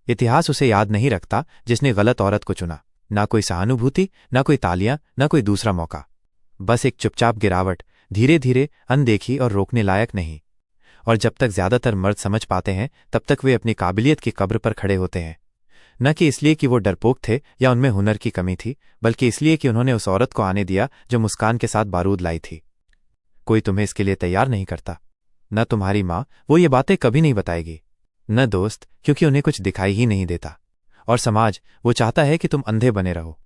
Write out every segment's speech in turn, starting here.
इतिहास उसे याद नहीं रखता जिसने गलत औरत को चुना। ना कोई सहानुभूति, ना कोई तालियां, ना कोई दूसरा मौका। बस एक चुपचाप गिरावट, धीरे धीरे, अनदेखी और रोकने लायक नहीं। और जब तक ज्यादातर मर्द समझ पाते हैं तब तक वे अपनी काबिलियत की कब्र पर खड़े होते हैं। न कि इसलिए कि वो डरपोक थे या उनमें हुनर की कमी थी, बल्कि इसलिए कि उन्होंने उस औरत को आने दिया जो मुस्कान के साथ बारूद लाई थी। कोई तुम्हें इसके लिए तैयार नहीं करता। न तुम्हारी माँ, वो ये बातें कभी नहीं बताएगी। न दोस्त, क्योंकि उन्हें कुछ दिखाई ही नहीं देता। और समाज, वो चाहता है कि तुम अंधे बने रहो।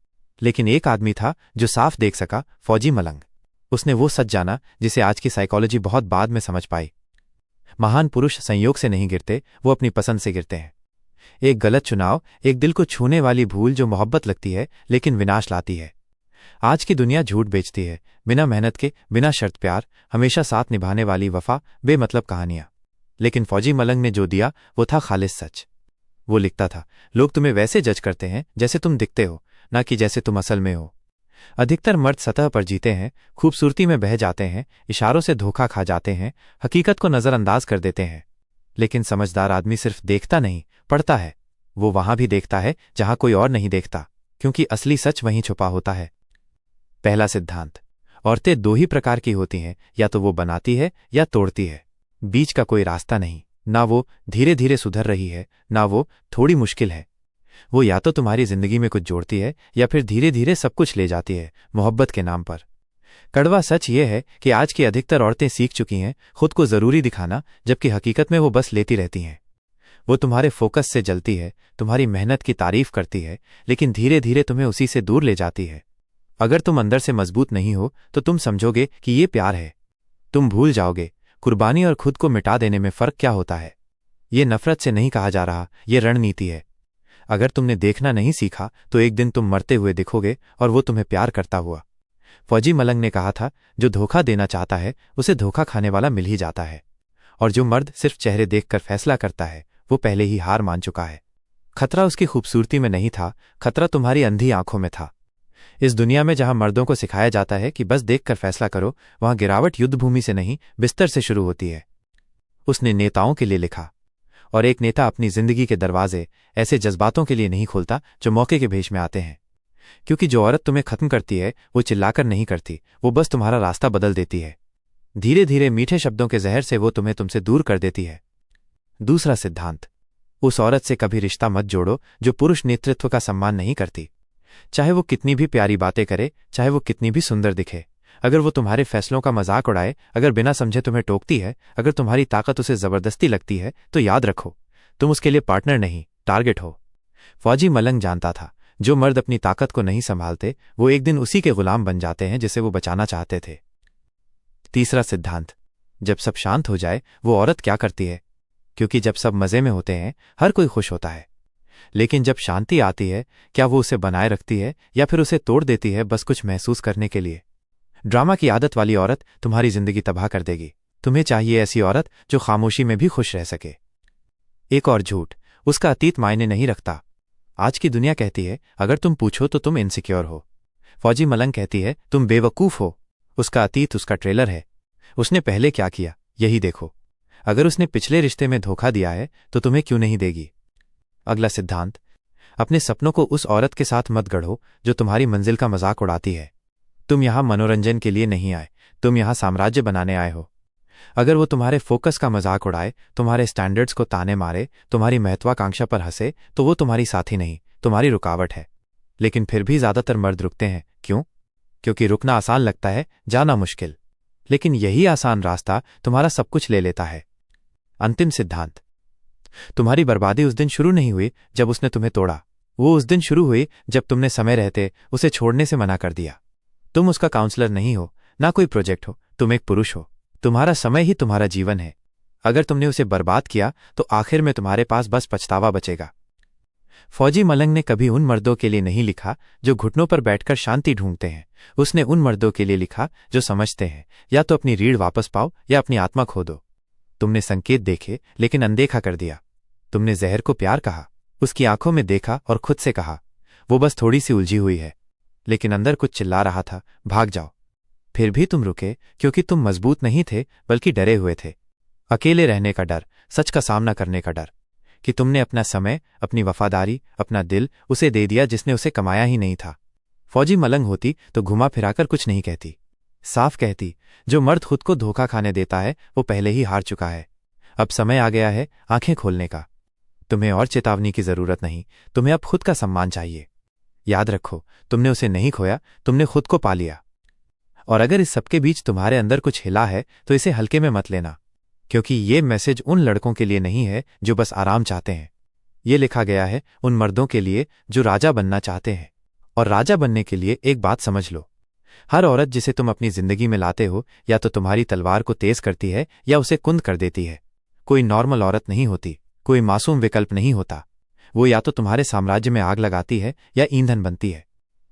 लेकिन एक आदमी था जो साफ देख सका, फौजी मलंग। उसने वो सच जाना जिसे आज की साइकोलॉजी बहुत बाद में समझ पाई। महान पुरुष संयोग से नहीं गिरते, वो अपनी पसंद से गिरते हैं। एक गलत चुनाव, एक दिल को छूने वाली भूल जो मोहब्बत लगती है लेकिन विनाश लाती है। आज की दुनिया झूठ बेचती है, बिना मेहनत के, बिना शर्त प्यार, हमेशा साथ निभाने वाली वफा, बेमतलब कहानियां। लेकिन फौजी मलंग ने जो दिया वो था खालिस सच। वो लिखता था, लोग तुम्हें वैसे जज करते हैं जैसे तुम दिखते हो, ना कि जैसे तुम असल में हो। अधिकतर मर्द सतह पर जीते हैं, खूबसूरती में बह जाते हैं, इशारों से धोखा खा जाते हैं, हकीकत को नजरअंदाज कर देते हैं। लेकिन समझदार आदमी सिर्फ देखता नहीं, पढ़ता है। वो वहां भी देखता है जहां कोई और नहीं देखता, क्योंकि असली सच वहीं छुपा होता है। पहला सिद्धांत, औरतें दो ही प्रकार की होती हैं, या तो वो बनाती है या तोड़ती है। बीच का कोई रास्ता नहीं। ना वो धीरे धीरे सुधर रही है, ना वो थोड़ी मुश्किल है। वो या तो तुम्हारी जिंदगी में कुछ जोड़ती है या फिर धीरे धीरे सब कुछ ले जाती है, मोहब्बत के नाम पर। कड़वा सच ये है कि आज की अधिकतर औरतें सीख चुकी हैं खुद को जरूरी दिखाना, जबकि हकीकत में वो बस लेती रहती हैं। वो तुम्हारे फोकस से जलती है, तुम्हारी मेहनत की तारीफ करती है, लेकिन धीरे धीरे तुम्हें उसी से दूर ले जाती है। अगर तुम अंदर से मजबूत नहीं हो तो तुम समझोगे कि ये प्यार है। तुम भूल जाओगे कुर्बानी और खुद को मिटा देने में फर्क क्या होता है। ये नफरत से नहीं कहा जा रहा, ये रणनीति है। अगर तुमने देखना नहीं सीखा तो एक दिन तुम मरते हुए दिखोगे और वो तुम्हें प्यार करता हुआ। फौजी मलंग ने कहा था, जो धोखा देना चाहता है उसे धोखा खाने वाला मिल ही जाता है। और जो मर्द सिर्फ चेहरे देखकर फैसला करता है वो पहले ही हार मान चुका है। खतरा उसकी खूबसूरती में नहीं था, खतरा तुम्हारी अंधी आंखों में था। इस दुनिया में जहां मर्दों को सिखाया जाता है कि बस देखकर फैसला करो, वहां गिरावट युद्धभूमि से नहीं, बिस्तर से शुरू होती है। उसने नेताओं के लिए लिखा, और एक नेता अपनी जिंदगी के दरवाजे ऐसे जज्बातों के लिए नहीं खोलता जो मौके के भेष में आते हैं। क्योंकि जो औरत तुम्हें खत्म करती है वो चिल्लाकर नहीं करती, वो बस तुम्हारा रास्ता बदल देती है। धीरे धीरे मीठे शब्दों के जहर से वो तुम्हें तुमसे दूर कर देती है। दूसरा सिद्धांत, उस औरत से कभी रिश्ता मत जोड़ो जो पुरुष नेतृत्व का सम्मान नहीं करती। चाहे वो कितनी भी प्यारी बातें करे, चाहे वो कितनी भी सुंदर दिखे, अगर वो तुम्हारे फैसलों का मजाक उड़ाए, अगर बिना समझे तुम्हें टोकती है, अगर तुम्हारी ताकत उसे जबरदस्ती लगती है, तो याद रखो तुम उसके लिए पार्टनर नहीं, टारगेट हो। फौजी मलंग जानता था, जो मर्द अपनी ताकत को नहीं संभालते वो एक दिन उसी के गुलाम बन जाते हैं जिसे वो बचाना चाहते थे। तीसरा सिद्धांत, जब सब शांत हो जाए वो औरत क्या करती है। क्योंकि जब सब मजे में होते हैं हर कोई खुश होता है, लेकिन जब शांति आती है क्या वो उसे बनाए रखती है या फिर उसे तोड़ देती है बस कुछ महसूस करने के लिए। ड्रामा की आदत वाली औरत तुम्हारी जिंदगी तबाह कर देगी। तुम्हें चाहिए ऐसी औरत जो खामोशी में भी खुश रह सके। एक और झूठ, उसका अतीत मायने नहीं रखता। आज की दुनिया कहती है अगर तुम पूछो तो तुम इनसिक्योर हो। फौजी मलंग कहती है तुम बेवकूफ हो। उसका अतीत उसका ट्रेलर है। उसने पहले क्या किया यही देखो। अगर उसने पिछले रिश्ते में धोखा दिया है तो तुम्हें क्यों नहीं देगी। अगला सिद्धांत, अपने सपनों को उस औरत के साथ मत गढ़ो जो तुम्हारी मंजिल का मजाक उड़ाती है। तुम यहां मनोरंजन के लिए नहीं आए, तुम यहां साम्राज्य बनाने आए हो। अगर वो तुम्हारे फोकस का मजाक उड़ाए, तुम्हारे स्टैंडर्ड्स को ताने मारे, तुम्हारी महत्वाकांक्षा पर हंसे, तो वो तुम्हारी साथी नहीं, तुम्हारी रुकावट है। लेकिन फिर भी ज्यादातर मर्द रुकते हैं। क्यों? क्योंकि रुकना आसान लगता है, जाना मुश्किल। लेकिन यही आसान रास्ता तुम्हारा सब कुछ ले लेता है। अंतिम सिद्धांत, तुम्हारी बर्बादी उस दिन शुरू नहीं हुई जब उसने तुम्हें तोड़ा, वो उस दिन शुरू हुई जब तुमने समय रहते उसे छोड़ने से मना कर दिया। तुम उसका काउंसलर नहीं हो, ना कोई प्रोजेक्ट हो, तुम एक पुरुष हो। तुम्हारा समय ही तुम्हारा जीवन है। अगर तुमने उसे बर्बाद किया तो आखिर में तुम्हारे पास बस पछतावा बचेगा। फौजी मलंग ने कभी उन मर्दों के लिए नहीं लिखा जो घुटनों पर बैठकर शांति ढूंढते हैं। उसने उन मर्दों के लिए लिखा जो समझते हैं, या तो अपनी रीढ़ वापस पाओ या अपनी आत्मा खो दो। तुमने संकेत देखे लेकिन अनदेखा कर दिया। तुमने जहर को प्यार कहा, उसकी आंखों में देखा और खुद से कहा वो बस थोड़ी सी उलझी हुई है। लेकिन अंदर कुछ चिल्ला रहा था, भाग जाओ। फिर भी तुम रुके क्योंकि तुम मजबूत नहीं थे बल्कि डरे हुए थे। अकेले रहने का डर, सच का सामना करने का डर। कि तुमने अपना समय, अपनी वफादारी, अपना दिल उसे दे दिया जिसने उसे कमाया ही नहीं था। फौजी मलंग होती तो घुमा फिराकर कुछ नहीं कहती, साफ कहती, जो मर्द खुद को धोखा खाने देता है वो पहले ही हार चुका है। अब समय आ गया है आंखें खोलने का। तुम्हें और चेतावनी की जरूरत नहीं, तुम्हें अब खुद का सम्मान चाहिए। याद रखो, तुमने उसे नहीं खोया, तुमने खुद को पा लिया। और अगर इस सबके बीच तुम्हारे अंदर कुछ हिला है तो इसे हल्के में मत लेना, क्योंकि ये मैसेज उन लड़कों के लिए नहीं है जो बस आराम चाहते हैं। ये लिखा गया है उन मर्दों के लिए जो राजा बनना चाहते हैं। और राजा बनने के लिए एक बात समझ लो, हर औरत जिसे तुम अपनी जिंदगी में लाते हो या तो तुम्हारी तलवार को तेज करती है या उसे कुंद कर देती है। कोई नॉर्मल औरत नहीं होती, कोई मासूम विकल्प नहीं होता। वो या तो तुम्हारे साम्राज्य में आग लगाती है या ईंधन बनती है।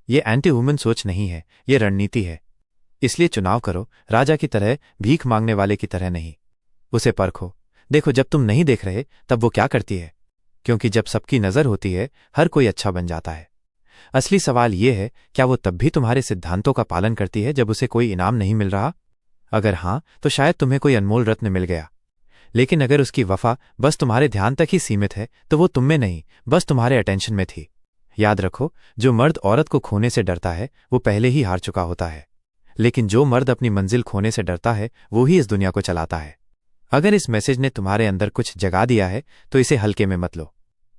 ये एंटी वुमन सोच नहीं है, ये रणनीति है। इसलिए चुनाव करो, राजा की तरह, भीख मांगने वाले की तरह नहीं। उसे परखो, देखो जब तुम नहीं देख रहे तब वो क्या करती है। क्योंकि जब सबकी नजर होती है हर कोई अच्छा बन जाता है। असली सवाल ये है, क्या वो तब भी तुम्हारे सिद्धांतों का पालन करती है जब उसे कोई इनाम नहीं मिल रहा? अगर हां, तो शायद तुम्हें कोई अनमोल रत्न मिल गया। लेकिन अगर उसकी वफा बस तुम्हारे ध्यान तक ही सीमित है तो वो तुम में नहीं, बस तुम्हारे अटेंशन में थी। याद रखो, जो मर्द औरत को खोने से डरता है वो पहले ही हार चुका होता है। लेकिन जो मर्द अपनी मंजिल खोने से डरता है वो ही इस दुनिया को चलाता है। अगर इस मैसेज ने तुम्हारे अंदर कुछ जगा दिया है तो इसे हल्के में मत लो,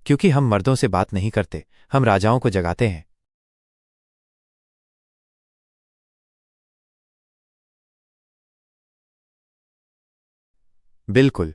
क्योंकि हम मर्दों से बात नहीं करते, हम राजाओं को जगाते हैं। बिल्कुल।